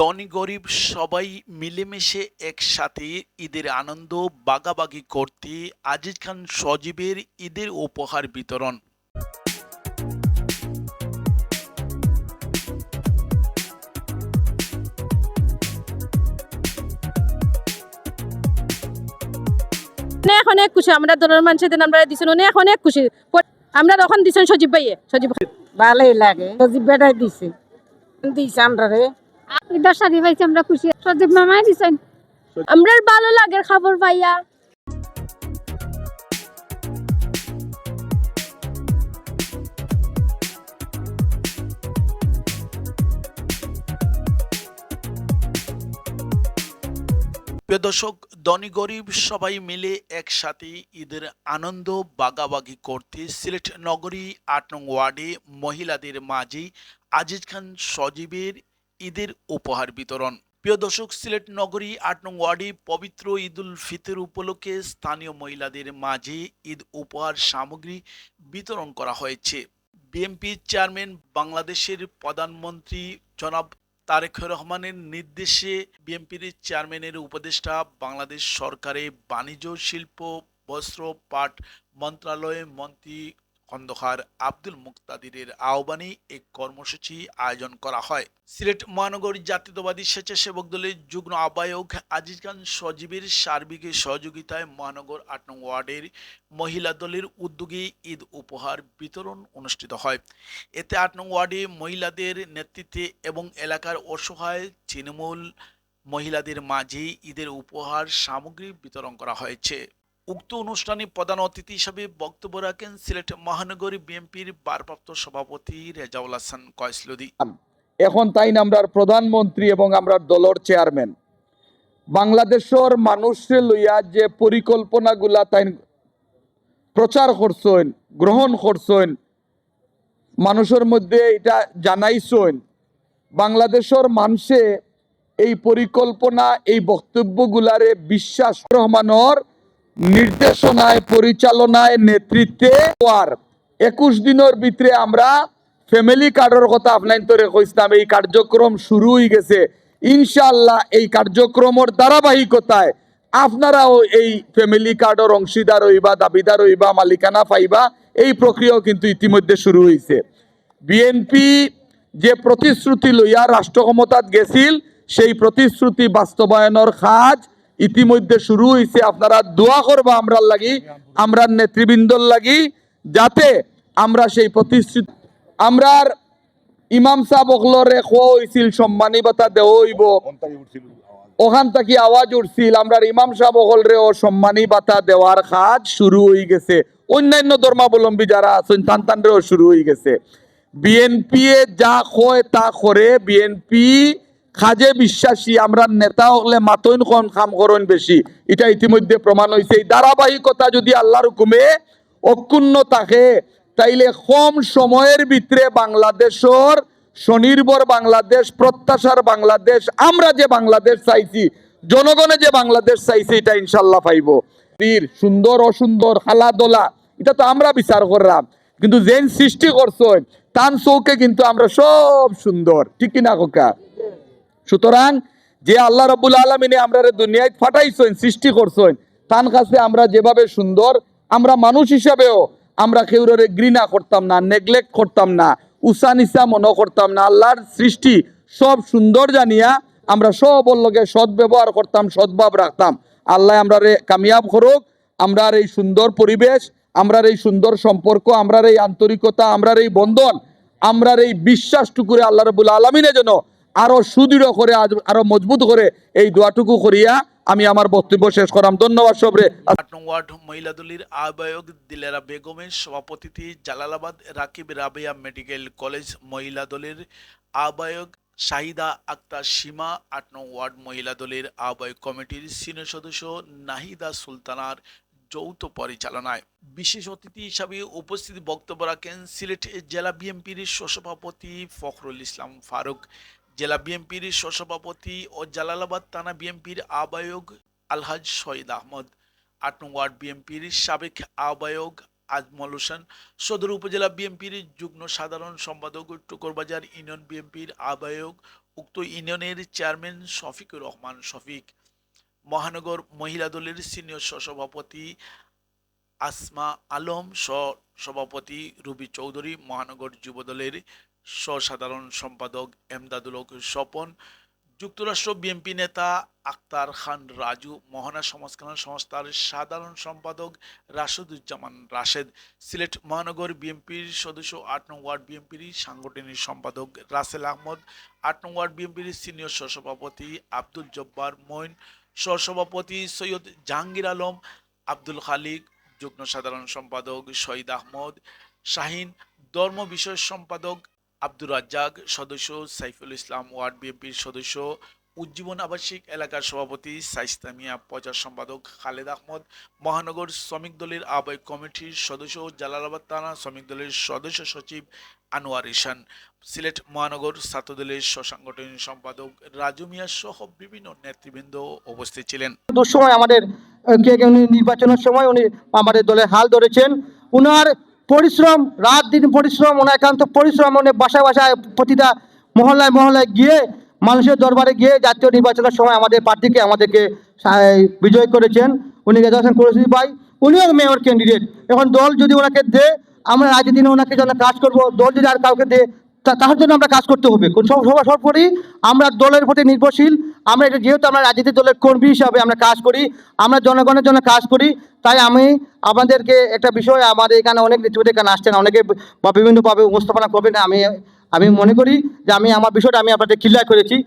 ধনী গরিব সবাই মিলেমিশে একসাথে ঈদের আনন্দ ভাগাভাগি করতে আজিজ খান সজীবের ঈদের উপহার বিতরণ। অনেক অনেক খুশি আমরা দলের মানুষের দিন আমরা দিছেন অনেক অনেক খুশি আমরা তখন দিছেন সজীব ভাইয়ে সজীব ভালোই লাগে সজীব বেটাই দিছে দিছে আমরা রে ঈদের শাড়ি পাইছি আমরা খুশি সজীব মামাই দিছেন আমরা ভালো লাগে খবর পাইয়া। প্রিয় দর্শক, ধনী গরিব সবাই মিলে একসাথে ঈদের আনন্দ ভাগাভাগি করতে সিলেট নগরী ৮ নং ওয়ার্ডে মহিলাদের মাঝে আজিজ খান সজীবের ঈদের উপহার বিতরণ। প্রিয় দর্শক, সিলেট নগরী ৮ নং ওয়ার্ডে পবিত্র ঈদুল ফিতর উপলক্ষে স্থানীয় মহিলাদের মাঝে ঈদ উপহার সামগ্রী বিতরণ করা হয়েছে। বিএনপি চেয়ারম্যান বাংলাদেশের প্রধানমন্ত্রী জনাব তারেক রহমানের নির্দেশে বিএনপির চেয়ারম্যানের উপদেষ্টা বাংলাদেশ সরকারে বাণিজ্য শিল্প বস্ত্র পাট মন্ত্রণালয়ের মন্ত্রী খন্দকার আব্দুল মুক্তাদিরের আহ্বানে এই কর্মসূচি আয়োজন করা হয়। সিলেট মহানগর জাতীয়তাবাদী স্বেচ্ছাসেবক দলের যুগ্ম আহ্বায়ক আজিজ খান সজীবের সার্বিক সহযোগিতায় মহানগর ৮ নং ওয়ার্ডের মহিলা দলের উদ্যোগে ঈদ উপহার বিতরণ অনুষ্ঠিত হয়। এতে ৮ নং ওয়ার্ডে মহিলাদের নেতৃত্বে এবং এলাকার অসহায় তৃণমূল মহিলাদের মাঝে ঈদের উপহার সামগ্রী বিতরণ করা হয়েছে। উক্ত অনুষ্ঠানে প্রধান অতিথি হিসাবে বক্তব্য রাখেন সিলেট মহানগরী বিএনপির ভারপ্রাপ্ত সভাপতি রেজাউল হাসান কয়সলুদি। এখন তাই আমরা প্রধানমন্ত্রী এবং আমরা দলের চেয়ারম্যান বাংলাদেশের মানুষের লইয়া যে পরিকল্পনাগুলা তাই প্রচার করছেন গ্রহণ করছেন মানুষের মধ্যে এটা জানাইছেন বাংলাদেশের মানুষে এই পরিকল্পনা এই বক্তব্যগুলারে বিশ্বাস রহমানের নির্দেশনায় পরিচালনায় নেতৃত্বে আর ২১ দিনের ভিতরে আমরা ফ্যামিলি কার্ডের কথা আপনার তো কইতাম এই কার্যক্রম শুরু হয়ে গেছে। ইনশাআল্লাহ এই কার্যক্রমের ধারাবাহিকতায় আপনারাও এই ফ্যামিলি কার্ডের অংশীদার হইবা দাবিদার হইবা মালিকানা পাইবা এই প্রক্রিয়াও কিন্তু ইতিমধ্যে শুরু হয়েছে। বিএনপি যে প্রতিশ্রুতি লইয়া রাষ্ট্র ক্ষমতাত গেছিল সেই প্রতিশ্রুতি বাস্তবায়নের কাজ ইতিমধ্যে শুরু হয়েছে। আপনারা দোয়া করবা আমরার লাগি আমরা নেতৃবৃন্দর লাগি যাতে আমরা সেই প্রতিশ্রুতি আমরার ইমাম সাহেব অকলরে খোয়া হয়েছিল সম্মানী বাতা দেওয়া হইব ওখান থেকে আওয়াজ উঠছিল আমরা ইমাম সাহেব অকলরেও সম্মানী বাতা দেওয়ার কাজ শুরু হয়ে গেছে। অন্যান্য ধর্মাবলম্বী যারা আছেন তানরেও শুরু হয়ে গেছে। বিএনপি যা কয় তা করে বিএনপি কাজে বিশ্বাসী আমরা নেতা হলে মাতইন কম কাম করেন বেশি এটা ইতিমধ্যে প্রমাণ হয়েছে। এই ধারাবাহিকতা যদি আল্লাহর হুকুমে অক্ষুণ্ণ থাকে তাইলে কম সময়ের ভিতরে বাংলাদেশের স্বনির্ভর বাংলাদেশ প্রত্যাশার বাংলাদেশ আমরা যে বাংলাদেশ চাইছি জনগণে যে বাংলাদেশ চাইছে এটা ইনশাল্লাহ পাইব। সুন্দর অসুন্দর খেলাধুলা এটা তো আমরা বিচার করলাম কিন্তু যেন সৃষ্টি করছেন তান চৌকে কিন্তু আমরা সব সুন্দর ঠিক কিনা কোকা। সুতরাং যে আল্লাহ রাব্বুল আলামিনে আমরা দুনিয়ায় ফাটাইছেন সৃষ্টি করছেন তার কাছে আমরা যেভাবে সুন্দর আমরা মানুষ হিসাবেও আমরা কেউরে ঘৃণা করতাম না নেগলেক্ট করতাম না উষা নিশা মনে করতাম না। আল্লাহর সৃষ্টি সব সুন্দর জানিয়া আমরা সব লগে সৎ ব্যবহার করতাম সদ্ভাব রাখতাম। আল্লাহ আমরা কামিয়াব করুক। আমরার এই সুন্দর পরিবেশ আমরার এই সুন্দর সম্পর্ক আমরার এই আন্তরিকতা আমরার এই বন্ধন আমরার এই বিশ্বাসটুকুরে আল্লাহ রাব্বুল আলামিনে যেন আরো সুদৃঢ় করে আরো মজবুত করে এই দোয়াটুকু করিয়া আমি আমার বক্তব্য শেষ করাম। ধন্যবাদ সবরে। ৮ নং ওয়ার্ড মহিলা দলের আহ্বায়ক দিলেরা বেগমের সভাপতিতে জালালাবাদ রাকিব রাবেয়া মেডিকেল কলেজ মহিলা দলের আহ্বায়ক শাহিদা আক্তার সীমা ৮ নং ওয়ার্ড মহিলা দলের আহ্বায়ক কমিটির সিনিয়র সদস্য নাহিদা সুলতানার যৌথ পরিচালনায় বিশেষ অতিথি হিসাবে উপস্থিত বক্তব্য রাখেন সিলেট জেলা বিএনপির সহসভাপতি ফখরুল ইসলাম ফারুক, জেলা বিএনপির সহসভাপতি ও জালালাবাদ থানা বিএনপির আহ্বায়ক আলহাজ শহীদ আহমদ, ৮ নং ওয়ার্ড বিএনপির সাবেক আহ্বায়ক আজমল হোসেন, সদর উপজেলা বিএনপির যুগ্ম সাধারণ সম্পাদক টুকরবাজার ইউনিয়ন বিএনপির আহ্বায়ক উক্ত ইউনিয়নের চেয়ারম্যান শফিকুর রহমান শফিক, মহানগর মহিলা দলের সিনিয়র সহসভাপতি আসমা আলম, সভাপতি রুবি চৌধুরী, মহানগর যুব দলের সাধারণ সম্পাদক এমদাদুল হক স্বপন, যুক্তরাষ্ট্র বিএনপি নেতা আক্তার খান রাজু, মহানা সমাজকল্যাণ সংস্থার সাধারণ সম্পাদক রাশেদুজ্জামান রাশেদ, সিলেট মহানগর বিএনপির সদস্য ৮ নং ওয়ার্ড বিএনপির সাংগঠনিক সম্পাদক রাসেল আহমদ, ৮ নং ওয়ার্ড বিএনপির সিনিয়র সহসভাপতি আব্দুল জব্বার মঈন, সহসভাপতি সৈয়দ জাহাঙ্গীর আলম, আব্দুল খালিক, যুগ্ম সাধারণ সম্পাদক শহীদ আহমদ শাহিন, ধর্ম বিষয় সম্পাদক আব্দুর রাজ্জাক, সদস্য সাইফুল ইসলাম, ওয়ার্ড বিএনপির সদস্য উজ্জীবন আবাসিক এলাকার সভাপতি সাইস্তা মিয়া, প্রচার সম্পাদক খালেদ আহমদ, মহানগর শ্রমিক দলের আহ্বায়ক কমিটির সদস্য জালালাবাদ থানা শ্রমিক দলের সদস্য সচিব আনোয়ার ইশান, সিলেট মহানগর ছাত্র দলের সাংগঠনিক সম্পাদক রাজু মিয়া সহ বিভিন্ন নেতৃবৃন্দ উপস্থিত ছিলেন। দুঃসময় আমাদের উনি নির্বাচনের সময় উনি আমাদের দলের হাল ধরেছেন। উনার পরিশ্রম, রাত দিন পরিশ্রম, ওনার একান্ত পরিশ্রম, উনি বাসায় বাসায় প্রতিটা মহল্লায় মহল্লায় গিয়ে মানুষের দরবারে গিয়ে জাতীয় নির্বাচনের সময় আমাদের প্রার্থীকে আমাদেরকে বিজয় করেছেন। উনি রেজাল্ট করেছেন ভাই, উনিও মেয়র ক্যান্ডিডেট। এখন দল যদি ওনাকে দেয়, আমরা রাজনীতি দিনে ওনাকে জন্য কাজ করব। দল যদি আর কাউকে দেয় তার জন্য আমরা কাজ করতে হবে। সর্বোপরি আমরা দলের প্রতি নির্ভরশীল। আমরা এটা যেহেতু আমরা রাজনীতি দলের কর্মী হিসাবে আমরা কাজ করি, আমরা জনগণের জন্য কাজ করি, তাই আমি আপনাদেরকে একটা বিষয়, আমাদের এখানে অনেক নেতৃত্ব এখানে আসছেন, অনেকে বা বিভিন্নভাবে উপস্থাপনা করবেন। আমি মনে করি যে আমি আমার বিষয়টা আমি আপনাদের ক্লিয়ার করেছি।